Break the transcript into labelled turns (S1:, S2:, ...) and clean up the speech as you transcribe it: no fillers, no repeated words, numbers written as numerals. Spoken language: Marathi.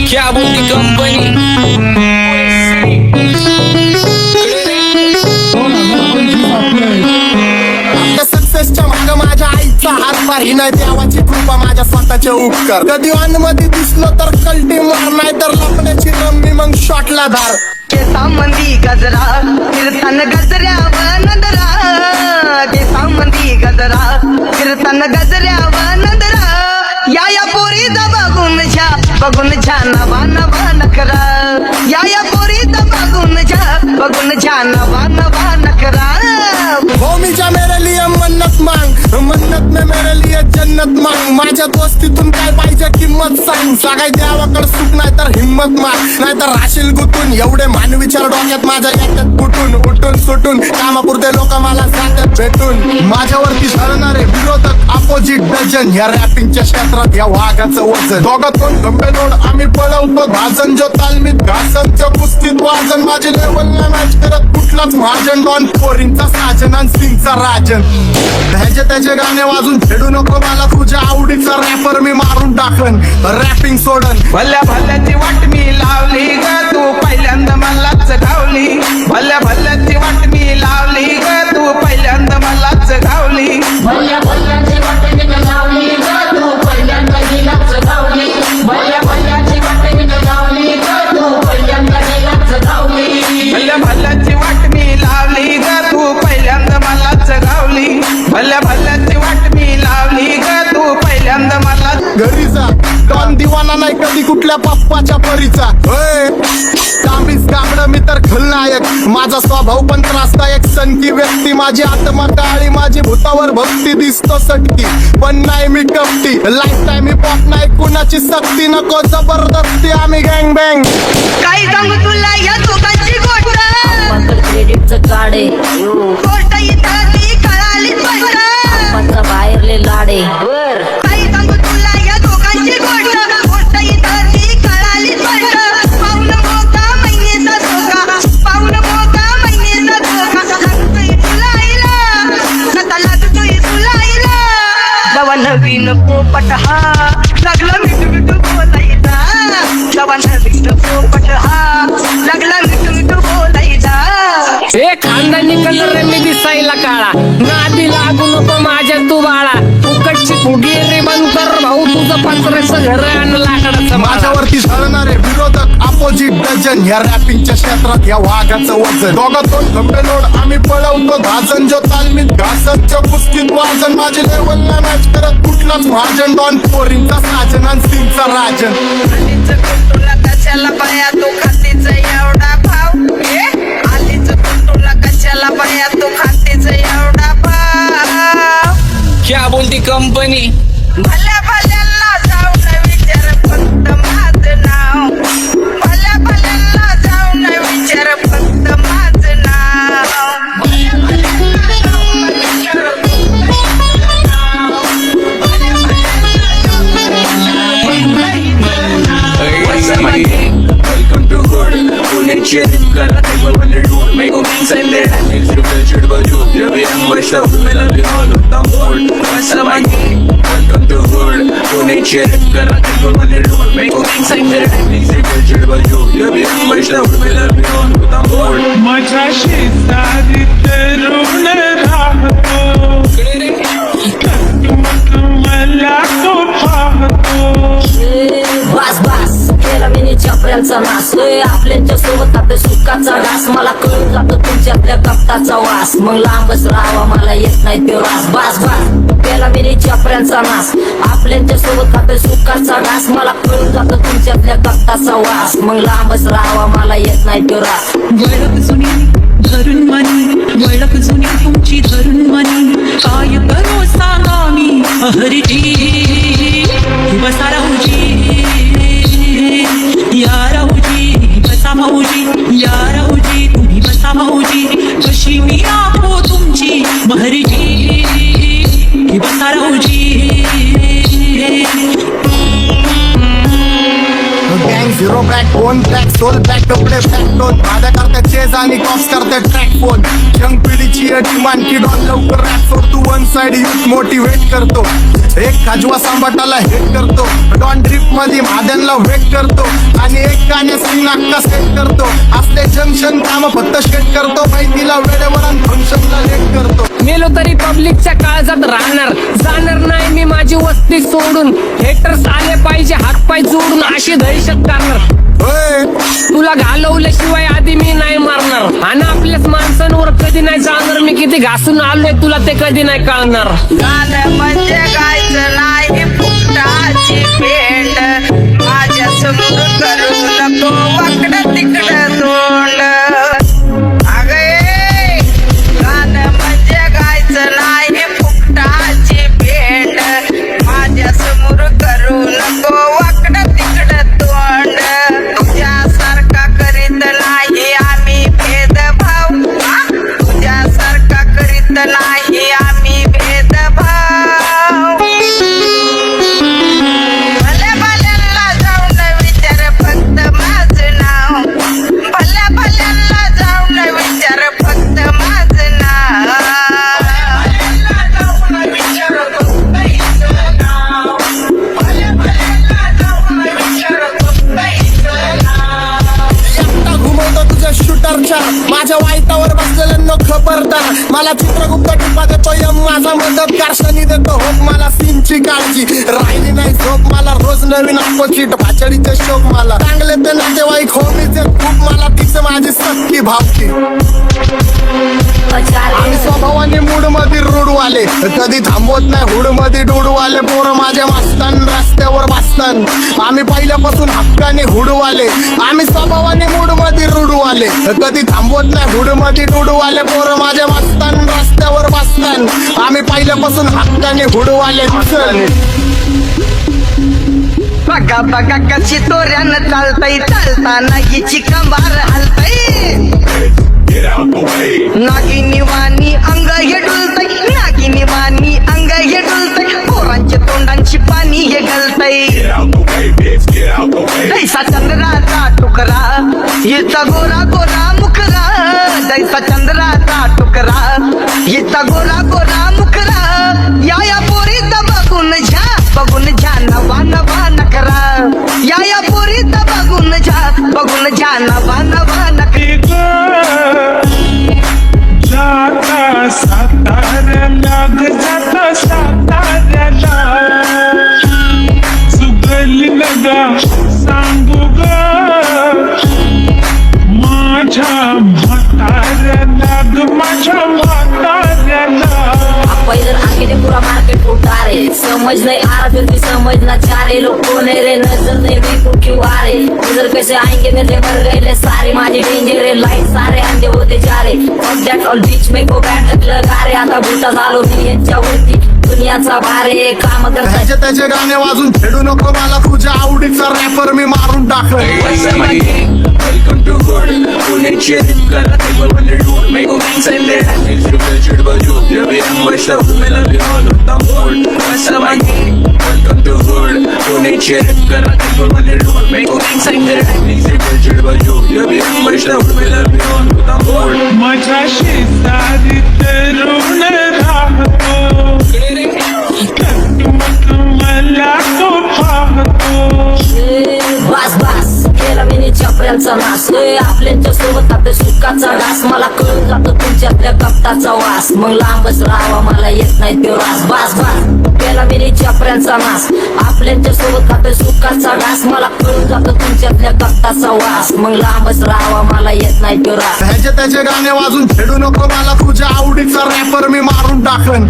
S1: क्या बोलती कंपनी
S2: सक्सेसच्या माग माझ्या आईचा हातभार ही नाही देवाची कृपा माझ्या स्वतःचे उपकार कधी मध्ये दिसलो तर कल्टी मार नाही तर लपण्याची रम्मी मग शॉटला धार
S3: केसांमंदी गजरा कीर्तन गजऱ्यावर नदरा केसांमंदी गजरा कीर्तन गजऱ्यावर नदरा या पोरीचा बघून छा नवा नवा नकरा या पोरीचा बघून छा नवा नवा नकरा
S2: भूमीच्या मेरे लिए मन्नत मांग मन्नत में मेरे लिए जन्नत मांग माझ्या दोस्तीतून काय पाहिजे किंमत सांग सगळ्या देवाकडे सुख नाही तर हिम्मत माग नाही तर राशील गुतून एवढे मानविचार डोक्यात माझ्या येतात कुठून उठून सुटून कामापुरते लोक मला जातात भेटून माझ्यावरती ठरणारे विरोधक अपोजिट डझन या रॅपिंगच्या क्षेत्रात या वाघाचं वजन दोघातून गंभे लोड आम्ही पळवतो भाजन जो तालमीत घासनच्या कुस्तीत वाजन माझे लेवल नाही मॅच करत कुठलाच महाजन डॉन पोरींचा साजन आणि सिंगचा राजन ह्याचे त्याचे गाणे वाजून फेडू नको मला तुझ्या आवडीचा रॅपर मी मारून टाकन रॅपिंग सोडन
S4: भल्या भल्याची वाट मी लावली ग तू पहिल्यांदा मलाच घावली भल्या भल्याची वाट मी लावली ग तू पहिल्यांदा मलाच घावली
S5: भल्या भल्याची वाट मी लावली ग तू पहिल्यांदा गेलाच घावली भल्या भल्याची वाट मी लावली ग तू पहिल्यांदा गेलाच घावली
S4: भल्या भल्याची वाट मी लावली ग तू पहिल्यांदा मलाच घावली भल्या भल्याची वाट मी लावली ग तू पहिल्यांदा मला
S2: घरी जा डॉन दिवाना नाही कधी कुठल्या पप्पाच्या परीचा तांबीस कांबड मी तर खलनायक माझा स्वभाव पण त्रासदायक सनकी व्यक्ती माझी आत्मा काळी माझी भूतावर भक्ती दिसतो सटकी पण नाही मी कपटी लाईफ टाइम पॉप नाही कुणाची सक्ती नको जबरदस्ती आम्ही गँग बँग
S3: काय सांगू तुला या दोघांची गोष्ट
S5: क्रेडिटचं काढे
S3: गोष्ट इथं ती कळाली
S5: माझा बाहेरले लाडे
S3: काय सांगू तुला या दोघांची गोष्ट इथं ती कळाली पाऊन मोठा महिनेचा धोका पाऊन मोठा महिनेचा धोका लागतोय तुला आईला आता लागतोय तुला आईला जवा नवीन पोपट हा लागला मिठू मिठू बोलायचा जवा नवीन पोपट हा लागला मिठू मिठू बोलायचा
S1: हे खानदानी कलर मी दिसायला काळा नादी लागू नको माझ्या तू बाळा उकटची फुगी रे बंद कर भाऊ तुझं पत्र्याचं घर आणि लाकडाचं माझा
S2: माझ्यावरती ठरणारे विरोधक अपोजिट डझन या रॅपिंगच्या क्षेत्रात या वाघाचं वजन दोघातून गंभे लोड आम्ही पळवतो भाजन जो तालमीत घासनच्या कुस्तीत वाजन माझे लेवल नाही मॅच करत कुठलाच महाजन डॉन पोरींचा साजन आणि सिंगचा राजन
S3: तुला कशाला पाया तू खातीच एवढा भाव आलीच तुला कशाला पाया तू खातीच एवढा भाव
S1: क्या बोलती कंपनी
S3: भल्या भल्यांना जाऊन विचार फक्त माझं नाव भल्या भल्यांना जाऊन विचार फक्त माझं नाव
S6: Welcome to hood, Pune check करा टेबल मध्ये डूड मेको सेंडे इट्स रिफ्रेशड वॉल्यूम रवी अंबश मेला बिहॉल तंबोल असमानी Welcome to hood, Pune check करा टेबल मध्ये डूड मेको सेंडे इट्स रिफ्रेशड वॉल्यूम रवी अंबश मेला बिहॉल तंबोल
S4: माझ्या शेजारी तरुण राहतो मला तो पाहतो
S5: बास बास केला मी चपऱ्यांचा नास आपल्याच्या सोबत आता सुखाचा डास मला कळून जातो तुमच्यातल्या कपटाचा वास मग लांबच राहावा मला येत नाही तो रास बास बास केला मी चपऱ्यांचा नास आपल्याच्या सोबत आता सुखाचा डास मला कळून जातो तुमच्यातल्या कपटाचा वास मग लांबच राहावा मला येत नाही तो रास
S7: वळख जुनी धरून मनी वळख जुनी तुमची धरून मनी काय करू सांगा मी हरजी बसा राहूजी या राहूजी बसा भाऊजी या राहूजी तुम्ही बसा भाऊजी कशी मी राहो तुमची महरजी बसा राहूजी
S2: गँग zero black bone black soul black कपडे ब्लॅक टोन माझ्या करता चेज आणि कॉप्स करते ट्रॅक फोन यंग पिढीची डिमांड की डॉन लवकर रॅप सोड तू वन साइड युथ मोटिवेट करतो एक खाजवा सांबाटाला हेट करतो डॉन ड्रिप मध्ये महाद्यांना वेट करतो आणि एक गाण्या सिंग अक्का सेट करतो असले जंक्शन काम फक्त शेट करतो माहितीला वेळेवर फंक्शनला लेट करतो
S1: मेलो तरी पब्लिकच्या काळजात राहणार जाणार नाही मी माझी वस्ती सोडून हेटर्स आले पाहिजे हातपाय जोडून अशी दहशत करणार
S2: होय
S1: तुला घालवल्याशिवाय आधी मी नाही मारणार आणि आपल्याच माणसांवर कधी नाही जाणार मी किती घासून आलोय तुला ते कधी नाही कळणार
S3: गाणं म्हणजे गायचं नाही फुकटाची पेंड माझ्या समोर करू नको वाकडं तिकडं तोंड अगे गाणं म्हणजे गायचं नाही फुकटाची पेंड माझ्या समोर करू नको वाकडं तिकडं तोंड तुझ्यासारखा करीत नाही आम्ही भेदभाव तुझ्यासारखा करीत नाही आम्ही भेदभाव भल्या भल्यांना जाऊन विचार फक्त माझं नाव भल्या भल्यांना जाऊन विचार फक्त माझं नाव
S2: एकटा घुमवतो तुझ्या शूटरच्या माझ्या वाईटावर बसलेल्यांना खबरदार मला चित्रगुप्त टिपा देतो यम माझा मदतगार शनी देतो होप मला सीनची काळजी राहिली नाही झोप मला रोज नवीन अपोजिट भाचडीचे शोक मला चांगले ते नातेवाईक होमीचे खूप मला तिचे माझी सक्की भावकी आम्ही स्वभावाने मूड मध्ये रूडवाले कधी थांबवत नाही हुड मध्ये डुडवाले पोरं माझ्या मास्तान रस्त्यावर बसतान आम्ही पहिल्यापासून हक्काने हुडवाले आम्ही स्वभावाने मूड मध्ये रूडवाले कधी थांबवत नाही हुड मध्ये डुडवाले पोरं माझ्या मास्तान रस्त्यावर बसतान आम्ही पहिल्यापासून हक्काने हुडवाले
S3: बघा बघा कशी तोऱ्यानं चालतय चालताना हिची Kambar हलतय
S6: Get out the way.
S3: नागिनी वाणी अंग हे डुलतय नागिनी वाणी अंग हे डुलतय पोरांच्या तोंडांची पाणी हे गलतय
S6: Get out the way, bitch. Get out the way.
S3: दैसा चंद्राचा टुकरा हिचा गोरा गोरा मुखरा दैसा चंद्राचा टुकरा हिचा गोरा गोरा मुखरा या पोरीत बघून झा नवा नवा नखरा या पोरीत बघून झा नवा नवा नखरा
S8: जाता साताऱ्याला ग जाता साताऱ्याला सुगलीला ग सांगू ग माझ्या म्हाताऱ्याला ग माझ्या म्हाताऱ्याला
S5: पहिलं आखेने पुरा मार्केट उतारे समझ नहीं आ रहा फिर भी समझना चाह रहे लोग कौन है रे नजर नहीं भी क्यों आ रहे उधर कैसे आएंगे मेरे मर गए ले सारे माझे डेंजर है लाइट सारे अंधे होते जा रहे और दैट ऑल बीच में को बैठ लगा रे आता भूता झालो मी यांच्यावरती दुनियाचा भारे काम करता
S2: त्याचे गाणे वाजून खेळू नको मला तुझ्या आवडीचा रॅपर मी मारून टाकलं
S6: Welcome to hood. पुण्याची कला ते बनवले डूर मेको गँग्स अँड देड हँडल्स रिफ्रेशड बजू रवी अंबश मेला बिहान होता मूड असं मागे Welcome to hood. पुण्याची कला ते बनवले डूर मेको गँग्स अँड देड हँडल्स रिफ्रेशड बजू रवी अंबश मेला बिहान होता मूड
S8: माझ्या शेजारी तरुण राहतो मग मला तो पाहतो
S5: बस बस केला मी चपऱ्यांचा नाश आपल्यांच्या सोबत आपल्या सुखाचा डास मला कळून जातो तुमच्यातल्या कपटाचा वास मग लांबच राहावा मला येत नाही तो रास बस बस केला मी चपऱ्यांचा नाश आपल्यांच्या सोबत आपल्या सुखाचा डास मला कळून जातो तुमच्यातल्या कपटाचा वास मग लांबच राहावा मला येत नाही तो रास
S2: त्याचे गाणे वाजून खेळू नको मला तुझ्या आवडीचा रॅपर मी मारून टाकलं